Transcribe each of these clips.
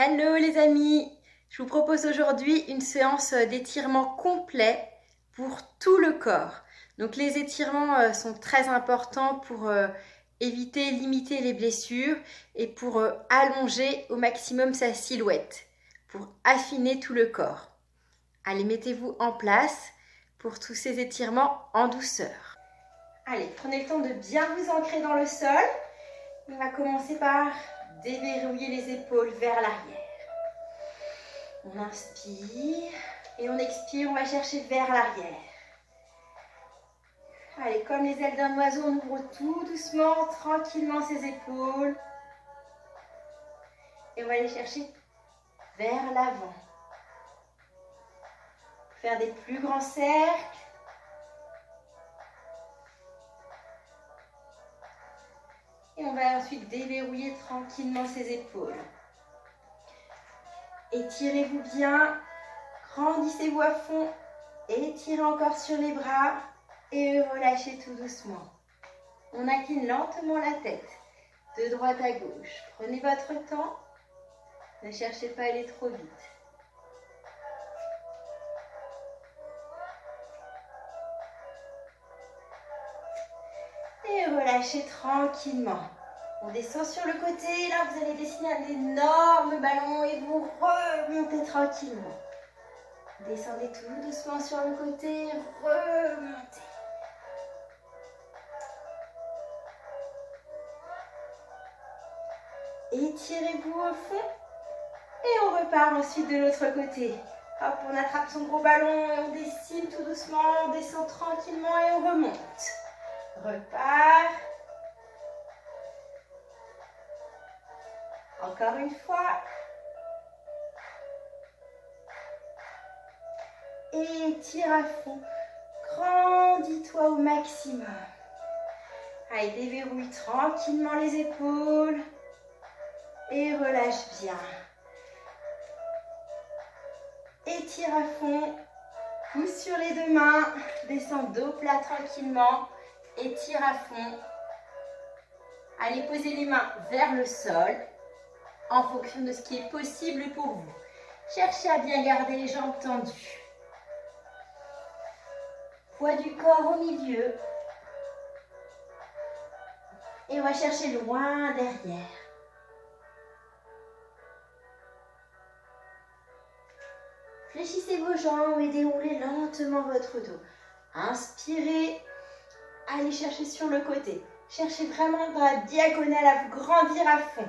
Hello les amis, je vous propose aujourd'hui une séance d'étirement complet pour tout le corps. Donc les étirements sont très importants pour éviter, limiter les blessures et pour allonger au maximum sa silhouette, pour affiner tout le corps. Allez, mettez-vous en place pour tous ces étirements en douceur. Allez, prenez le temps de bien vous ancrer dans le sol. On va commencer par déverrouiller les épaules vers l'arrière. On inspire et on expire, on va chercher vers l'arrière. Allez, comme les ailes d'un oiseau, on ouvre tout doucement, tranquillement ses épaules. Et on va aller chercher vers l'avant. Faire des plus grands cercles. Et on va ensuite déverrouiller tranquillement ses épaules. Étirez-vous bien, grandissez-vous à fond, étirez encore sur les bras et relâchez tout doucement. On incline lentement la tête, de droite à gauche. Prenez votre temps, ne cherchez pas à aller trop vite. Et relâchez tranquillement. On descend sur le côté, là vous allez dessiner un énorme ballon et vous remontez tranquillement. Descendez tout doucement sur le côté, remontez. Étirez-vous au fond et on repart ensuite de l'autre côté. Hop, on attrape son gros ballon et on dessine tout doucement, on descend tranquillement et on remonte. Repart. Encore une fois. Étire à fond. Grandis-toi au maximum. Allez, déverrouille tranquillement les épaules. Et relâche bien. Étire à fond. Pousse sur les deux mains. Descends dos plat tranquillement. Étire à fond. Allez, posez les mains vers le sol. En fonction de ce qui est possible pour vous. Cherchez à bien garder les jambes tendues. Poids du corps au milieu. Et on va chercher loin derrière. Fléchissez vos jambes et déroulez lentement votre dos. Inspirez. Allez chercher sur le côté. Cherchez vraiment dans la diagonale à vous grandir à fond.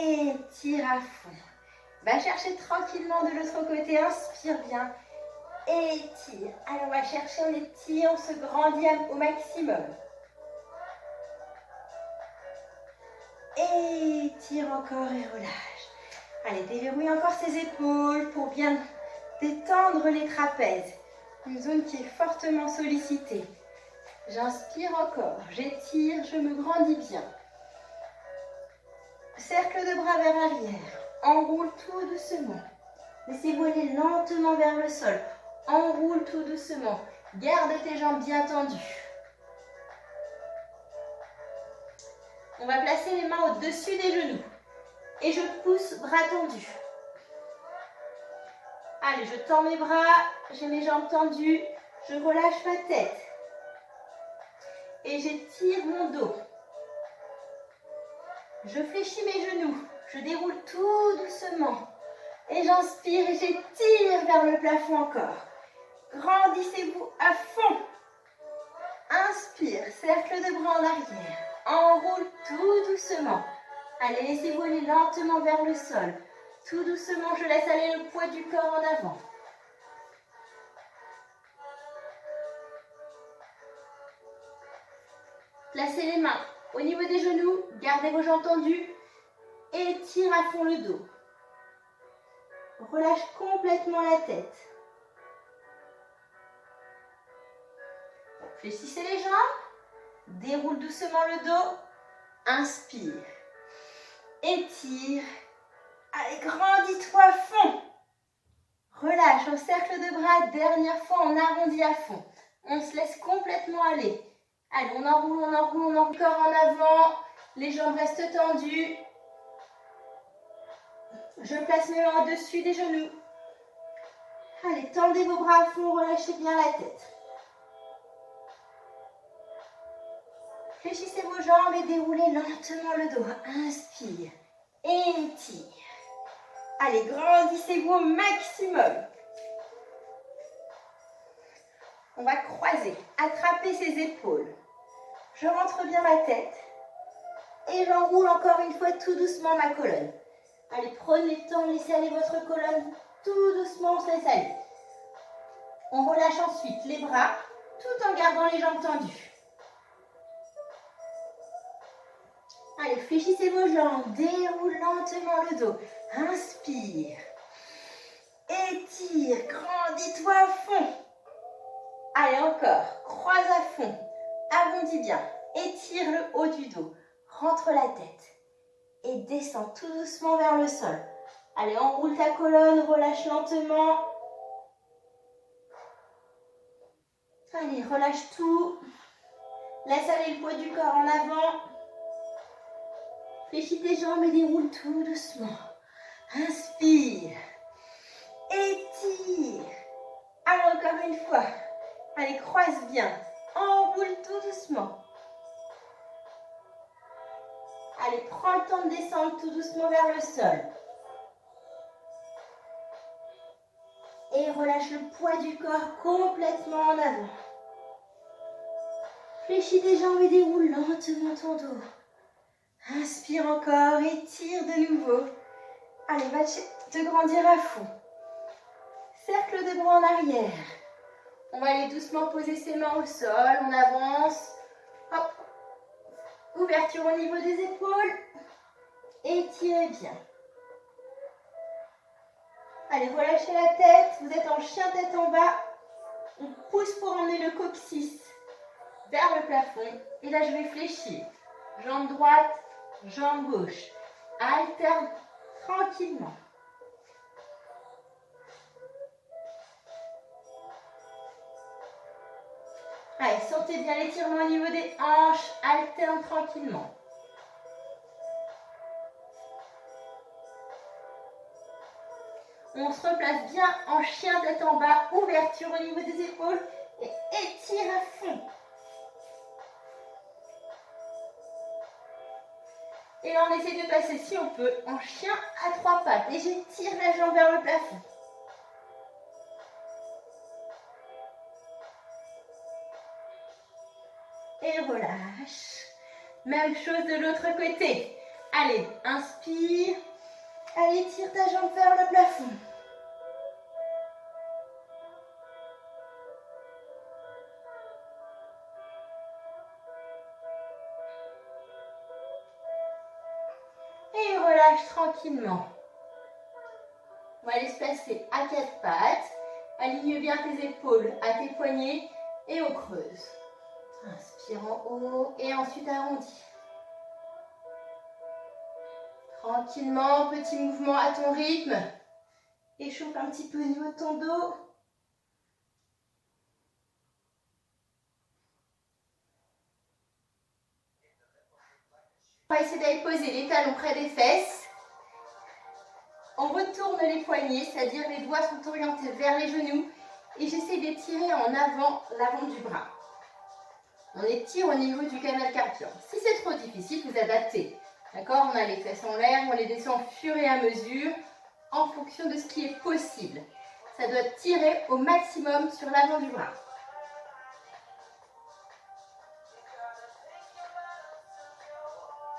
Étire à fond. Va chercher tranquillement de l'autre côté. Inspire bien. Étire. Allez, on va chercher, on étire, on se grandit au maximum. Étire encore et relâche. Allez, déverrouille encore ses épaules pour bien détendre les trapèzes. Une zone qui est fortement sollicitée. J'inspire encore, j'étire, je me grandis bien. Cercle de bras vers l'arrière. Enroule tout doucement. Laissez-vous aller lentement vers le sol. Enroule tout doucement. Garde tes jambes bien tendues. On va placer les mains au-dessus des genoux. Et je pousse bras tendus. Allez, je tends mes bras. J'ai mes jambes tendues. Je relâche ma tête. Et j'étire mon dos. Je fléchis mes genoux. Je déroule tout doucement. Et j'inspire et j'étire vers le plafond encore. Grandissez-vous à fond. Inspire, cercle de bras en arrière. Enroule tout doucement. Allez, laissez-vous aller lentement vers le sol. Tout doucement, je laisse aller le poids du corps en avant. Placez les mains au niveau des genoux. Gardez vos jambes tendues. Étire à fond le dos. Relâche complètement la tête. Fléchissez les jambes. Déroule doucement le dos. Inspire. Étire. Allez, grandis-toi à fond. Relâche au cercle de bras. Dernière fois, on arrondit à fond. On se laisse complètement aller. Allez, on enroule, on enroule, on enroule. Corps en avant. Les jambes restent tendues. Je place mes mains au-dessus des genoux. Allez, tendez vos bras à fond, relâchez bien la tête. Fléchissez vos jambes et déroulez lentement le dos. Inspire, étire. Allez, grandissez-vous au maximum. On va croiser, attraper ses épaules. Je rentre bien ma tête et j'enroule encore une fois tout doucement ma colonne. Allez, prenez le temps, laissez aller votre colonne tout doucement, on se laisse aller. On relâche ensuite les bras tout en gardant les jambes tendues. Allez, fléchissez vos jambes, déroule lentement le dos. Inspire, étire, grandis-toi à fond. Allez, encore, croise à fond, arrondis bien, étire le haut du dos, rentre la tête et descends tout doucement vers le sol. Allez, enroule ta colonne, relâche lentement. Allez, relâche tout. Laisse aller le poids du corps en avant. Fléchis tes jambes et déroule tout doucement. Inspire. Étire. Allez, encore une fois. Allez, croise bien. Enroule tout doucement. Allez, prends le temps de descendre tout doucement vers le sol. Et relâche le poids du corps complètement en avant. Fléchis tes jambes et déroule lentement ton dos. Inspire encore, étire de nouveau. Allez, va te grandir à fond. Cercle de bras en arrière. On va aller doucement poser ses mains au sol, on avance. Hop. Ouverture au niveau des épaules. Étirez bien. Allez, relâchez la tête. Vous êtes en chien tête en bas. On pousse pour emmener le coccyx vers le plafond. Et là, je vais fléchir. Jambe droite, jambe gauche. Alterne tranquillement. Allez, sentez bien l'étirement au niveau des hanches. Alterne tranquillement. On se replace bien en chien tête en bas. Ouverture au niveau des épaules. Et étire à fond. Et là, on essaie de passer, si on peut, en chien à 3 pattes. Et j'étire la jambe vers le plafond. Et relâche. Même chose de l'autre côté. Allez, inspire. Allez, tire ta jambe vers le plafond. Et relâche tranquillement. On va aller se placer à 4 pattes. Aligne bien tes épaules à tes poignets et on creuse. Inspire en haut et ensuite arrondis. Tranquillement, petit mouvement à ton rythme. Échauffe un petit peu au niveau de ton dos. On va essayer d'aller poser les talons près des fesses. On retourne les poignets, c'est-à-dire les doigts sont orientés vers les genoux. Et j'essaie d'étirer en avant l'avant du bras. On étire au niveau du canal carpien. Si c'est trop difficile, vous adaptez. D'accord? On a les fesses en l'air, on les descend au fur et à mesure en fonction de ce qui est possible. Ça doit tirer au maximum sur l'avant du bras.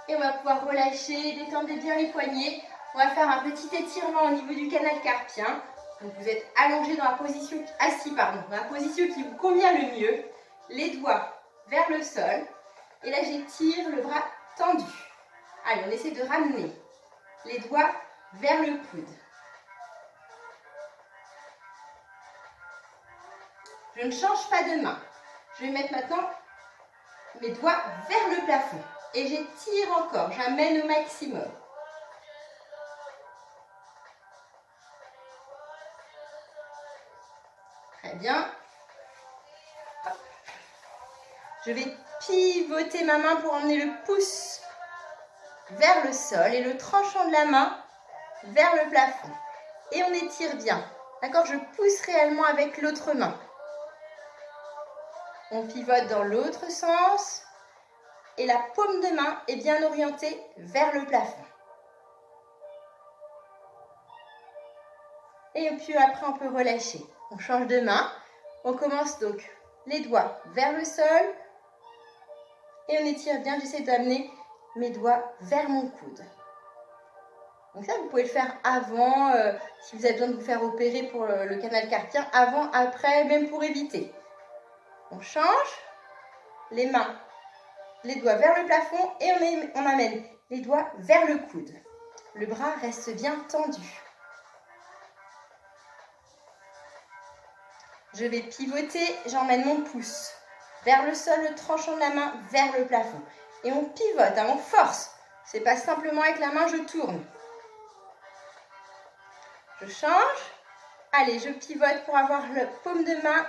Et on va pouvoir relâcher, détendre bien les poignets. On va faire un petit étirement au niveau du canal carpien. Donc vous êtes allongé dans la position, dans la position qui vous convient le mieux. Les doigts vers le sol. Et là, j'étire le bras tendu. Allez, on essaie de ramener les doigts vers le coude. Je ne change pas de main. Je vais mettre maintenant mes doigts vers le plafond. Et j'étire encore, j'amène au maximum. Très bien. Je vais pivoter ma main pour emmener le pouce vers le sol et le tranchant de la main vers le plafond. Et on étire bien. D'accord? Je pousse réellement avec l'autre main. On pivote dans l'autre sens. Et la paume de main est bien orientée vers le plafond. Et puis après, on peut relâcher. On change de main. On commence donc les doigts vers le sol. Et on étire bien. J'essaie d'amener mes doigts vers mon coude. Donc ça, vous pouvez le faire avant, si vous avez besoin de vous faire opérer pour le canal carpien, avant, après, même pour éviter. On change les mains, les doigts vers le plafond et on amène les doigts vers le coude. Le bras reste bien tendu. Je vais pivoter, j'emmène mon pouce vers le sol, le tranchant de la main vers le plafond. Et on pivote, hein, on force. C'est pas simplement avec la main, je tourne. Je change. Allez, je pivote pour avoir la paume de main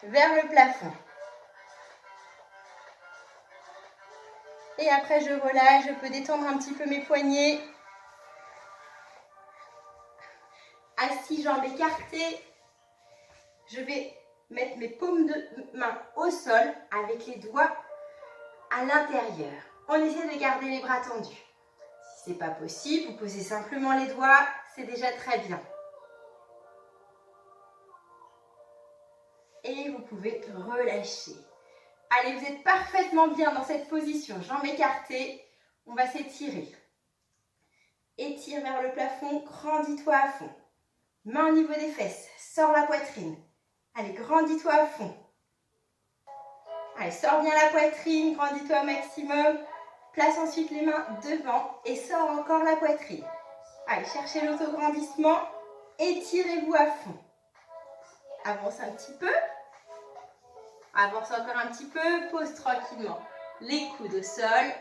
vers le plafond. Et après, je relâche. Je peux détendre un petit peu mes poignets. Assis, jambes écartées. Je vais mettre mes paumes de main au sol avec les doigts à l'intérieur. On essaie de garder les bras tendus. Si ce n'est pas possible, vous posez simplement les doigts. C'est déjà très bien. Et vous pouvez relâcher. Allez, vous êtes parfaitement bien dans cette position. Jambes écartées. On va s'étirer. Étire vers le plafond. Grandis-toi à fond. Main au niveau des fesses. Sors la poitrine. Allez, grandis-toi à fond. Allez, sors bien la poitrine. Grandis-toi au maximum. Place ensuite les mains devant et sors encore la poitrine. Allez, cherchez l'autograndissement. Étirez-vous à fond. Avance un petit peu. Avance encore un petit peu. Pose tranquillement les coudes au sol.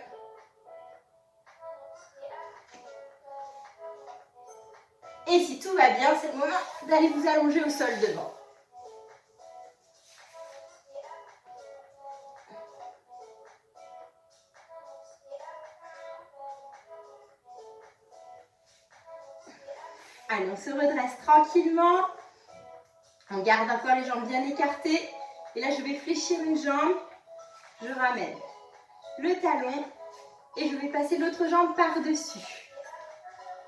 Et si tout va bien, c'est le moment d'aller vous allonger au sol devant. Allez, on se redresse tranquillement. On garde encore les jambes bien écartées. Et là, je vais fléchir une jambe. Je ramène le talon et je vais passer l'autre jambe par-dessus.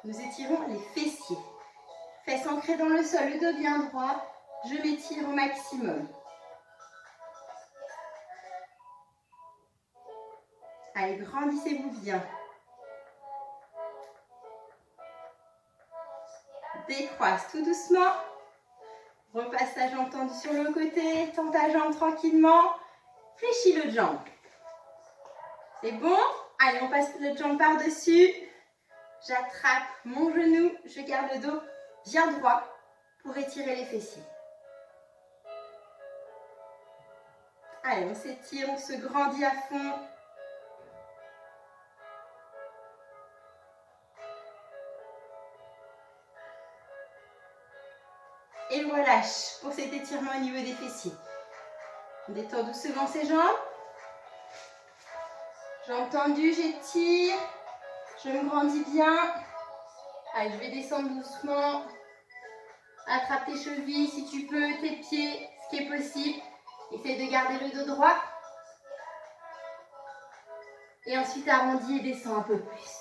Nous étirons les fessiers. Fesses ancrées dans le sol, le dos bien droit. Je m'étire au maximum. Allez, grandissez-vous bien. Décroise tout doucement. Repasse ta jambe tendue sur le côté. Tends ta jambe tranquillement. Fléchis l'autre jambe. C'est bon? Allez, on passe l'autre jambe par-dessus. J'attrape mon genou. Je garde le dos bien droit pour étirer les fessiers. Allez, on s'étire, on se grandit à fond. Et on relâche pour cet étirement au niveau des fessiers. On détend doucement ses jambes. Jambes tendues, j'étire. Je me grandis bien. Allez, je vais descendre doucement. Attrape tes chevilles si tu peux, tes pieds, ce qui est possible. Essaye de garder le dos droit. Et ensuite arrondis et descends un peu plus.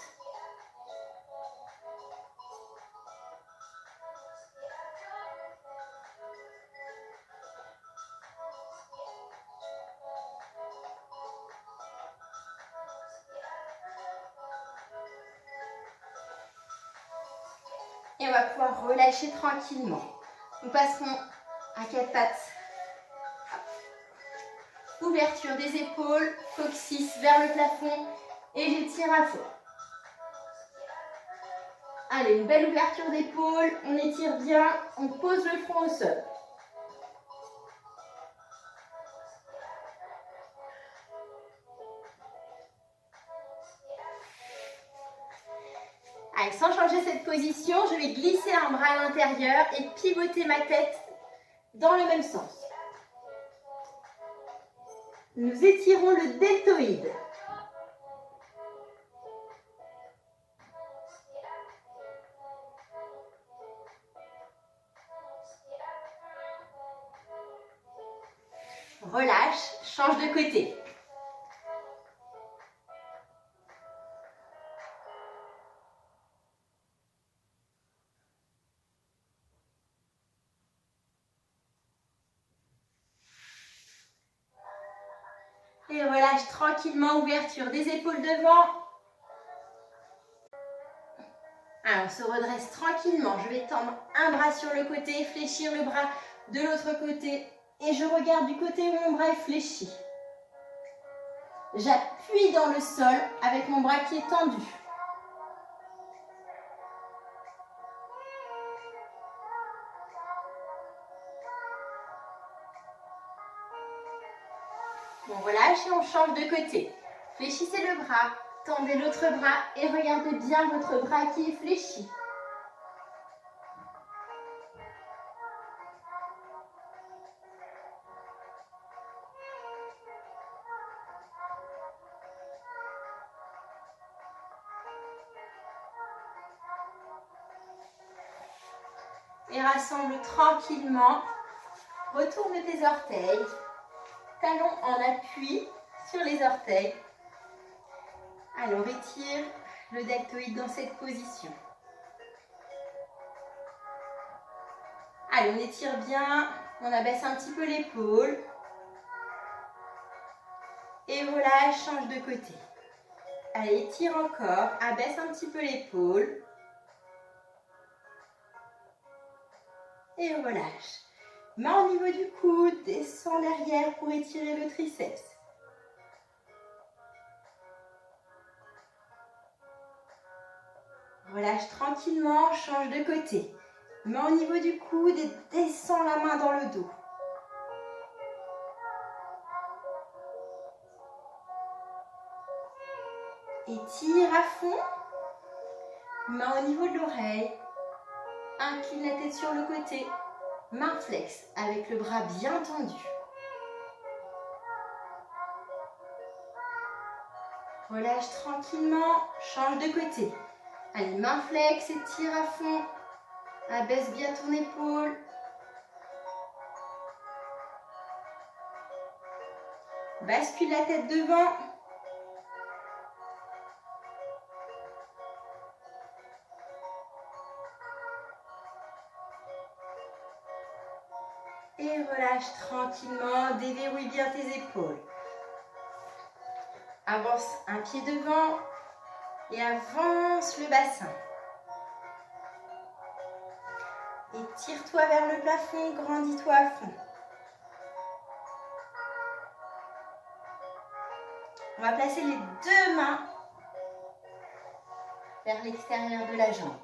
Et on va pouvoir relâcher tranquillement. Nous passerons à quatre pattes. Ouverture des épaules, coccyx vers le plafond et j'étire à fond. Allez, une belle ouverture d'épaule, on étire bien, on pose le front au sol. Allez, sans changer cette position, je vais glisser un bras à l'intérieur et pivoter ma tête dans le même sens. Nous étirons le deltoïde. Relâche, change de côté. Et relâche tranquillement, ouverture des épaules devant. Alors, on se redresse tranquillement. Je vais tendre un bras sur le côté, fléchir le bras de l'autre côté. Et je regarde du côté où mon bras est fléchi. J'appuie dans le sol avec mon bras qui est tendu. On relâche et on change de côté. Fléchissez le bras, tendez l'autre bras et regardez bien votre bras qui est fléchi. Et rassemble tranquillement. Retourne tes orteils. Talons en appui sur les orteils. Alors étire le deltoïde dans cette position. Allez, on étire bien. On abaisse un petit peu l'épaule. Et relâche, change de côté. Allez, étire encore. Abaisse un petit peu l'épaule. Et relâche. Main au niveau du coude, descends derrière pour étirer le triceps. Relâche tranquillement, change de côté. Main au niveau du coude et descends la main dans le dos. Étire à fond. Main au niveau de l'oreille. Incline la tête sur le côté. Main flex avec le bras bien tendu. Relâche tranquillement, change de côté. Allez, main flex, étire à fond. Abaisse bien ton épaule. Bascule la tête devant. Et relâche tranquillement, déverrouille bien tes épaules. Avance un pied devant et avance le bassin. Étire-toi vers le plafond, grandis-toi à fond. On va placer les deux mains vers l'extérieur de la jambe.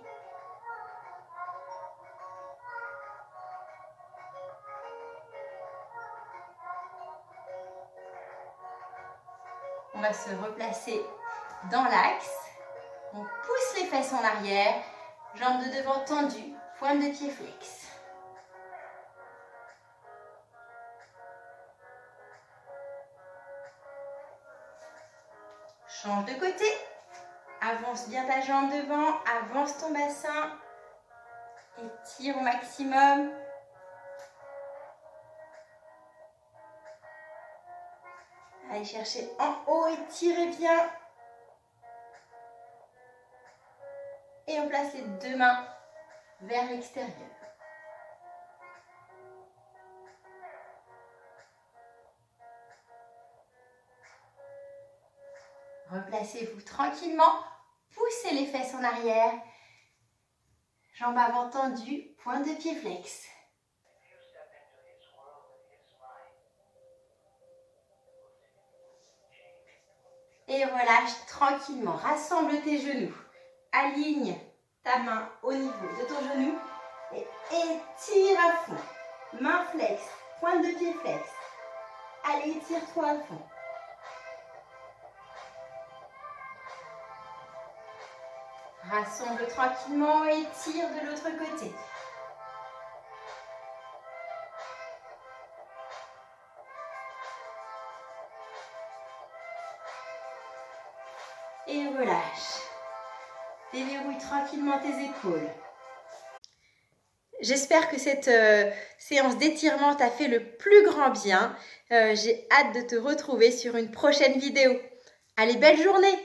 On va se replacer dans l'axe. On pousse les fesses en arrière, jambes de devant tendues, pointe de pied flex. Change de côté. Avance bien ta jambe devant, avance ton bassin. Étire au maximum. Allez chercher en haut, étirez bien. Et on place les deux mains vers l'extérieur. Replacez-vous tranquillement. Poussez les fesses en arrière. Jambes avant tendues, pointe de pied flex. Et relâche tranquillement. Rassemble tes genoux. Aligne ta main au niveau de ton genou et étire à fond. Main flex, pointe de pied flex. Allez, étire-toi à fond. Rassemble tranquillement et tire de l'autre côté. Et relâche. Déverrouille tranquillement tes épaules. J'espère que cette séance d'étirement t'a fait le plus grand bien. J'ai hâte de te retrouver sur une prochaine vidéo. Allez, belle journée!